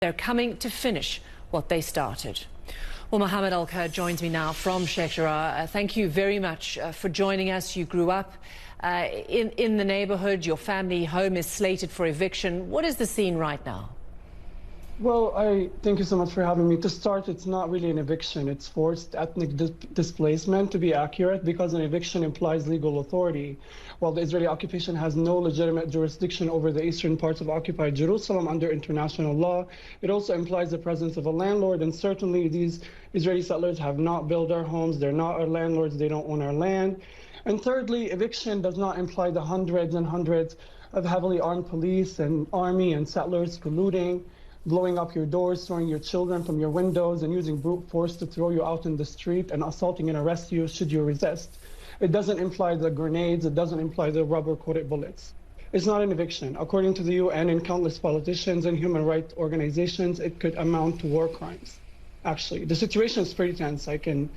They're coming to finish what they started. Well, MohammedElKurd joins me now from Sheikh Jarrah. Thank you very much for joining us. You grew up in the neighborhood. Your family home is slated for eviction. What is the scene right now? Well, I thank you so much for having me. To start, it's not really an eviction. It's forced ethnic displacement, to be accurate, because an eviction implies legal authority. While the Israeli occupation has no legitimate jurisdiction over the eastern parts of occupied Jerusalem under international law, it also implies the presence of a landlord. And certainly these Israeli settlers have not built our homes. They're not our landlords. They don't own our land. And thirdly, eviction does not imply the hundreds and hundreds of heavily armed police and army and settlers colluding, blowing up your doors, throwing your children from your windows, and using brute force to throw you out in the street and assaulting and arrest you should you resist. It doesn't imply the grenades. It doesn't imply the rubber-coated bullets. It's not an eviction. According to the UN and countless politicians and human rights organizations, it could amount to war crimes. Actually, the situation is pretty tense, I can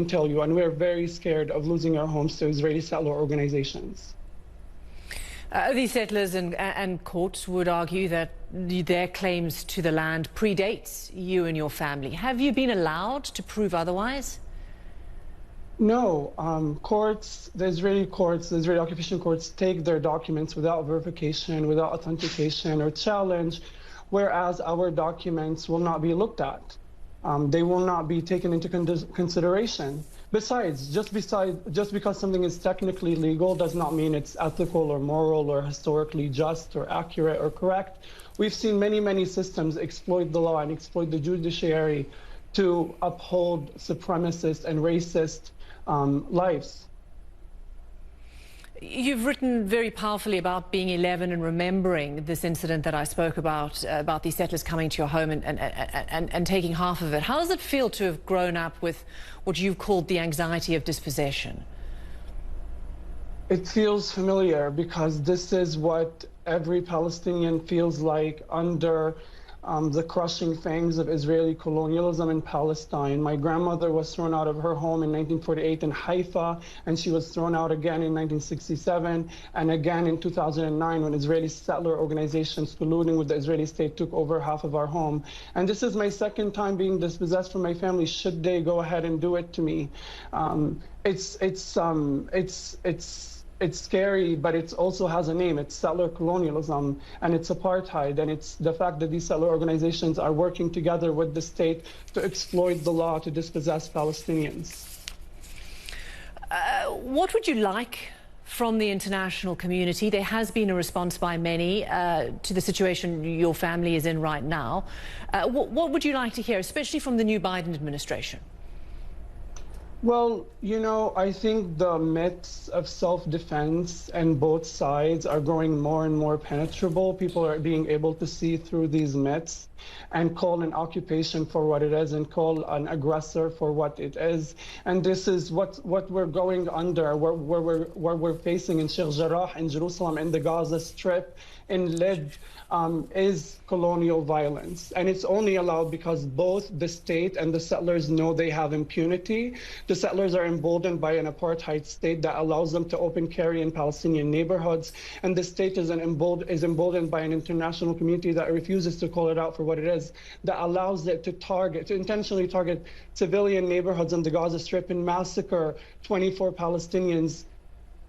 tell you, and we're very scared of losing our homes to Israeli settler organizations. These settlers and courts would argue that their claims to the land predates you and your family. Have you been allowed to prove otherwise? No. The Israeli occupation courts take their documents without verification, without authentication or challenge, whereas our documents will not be looked at. They will not be taken into consideration. Besides, just because something is technically legal does not mean it's ethical or moral or historically just or accurate or correct. We've seen many systems exploit the law and exploit the judiciary to uphold supremacist and racist lives. You've written very powerfully about being 11 and remembering this incident that I spoke about these settlers coming to your home and taking half of it. How does it feel to have grown up with what you've called the anxiety of dispossession? It feels familiar because this is what every Palestinian feels like under the crushing fangs of Israeli colonialism in Palestine. My grandmother was thrown out of her home in 1948 in Haifa, and she was thrown out again in 1967 and again in 2009 when Israeli settler organizations colluding with the Israeli state took over half of our home. And this is my second time being dispossessed from my family should they go ahead and do it to me. It's scary, but it also has a name. It's settler colonialism, and it's apartheid, and it's the fact that these settler organizations are working together with the state to exploit the law to dispossess Palestinians. What would you like from the international community? There has been a response by many to the situation your family is in right now. What would you like to hear, especially from the new Biden administration? Well, you know, I think the myths of self-defense and both sides are growing more and more penetrable. People are being able to see through these myths and call an occupation for what it is and call an aggressor for what it is. And this is what we're going under, where we're facing in Sheikh Jarrah, in Jerusalem, in the Gaza Strip, in Lid, is colonial violence. And it's only allowed because both the state and the settlers know they have impunity. The settlers are emboldened by an apartheid state that allows them to open carry in Palestinian neighborhoods. And the state is emboldened by an international community that refuses to call it out for what it is, that allows it to intentionally target civilian neighborhoods in the Gaza Strip and massacre 24 Palestinians,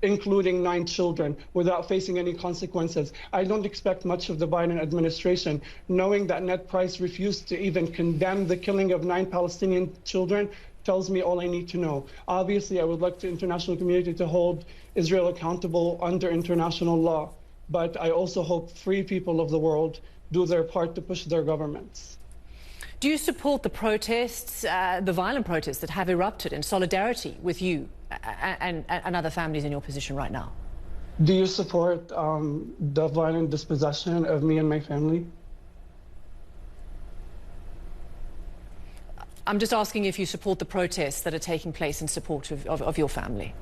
including 9 children, without facing any consequences. I don't expect much of the Biden administration, knowing that Ned Price refused to even condemn the killing of 9 Palestinian children tells me all I need to know. Obviously, I would like the international community to hold Israel accountable under international law, but I also hope free people of the world do their part to push their governments. Do you support the protests, the violent protests that have erupted in solidarity with you and other families in your position right now? Do you support the violent dispossession of me and my family? I'm just asking if you support the protests that are taking place in support of your family.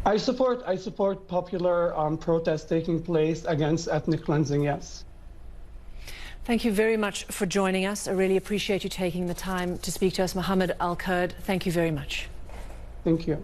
I support popular protests taking place against ethnic cleansing, yes. Thank you very much for joining us. I really appreciate you taking the time to speak to us. MohammedElKurd, thank you very much. Thank you.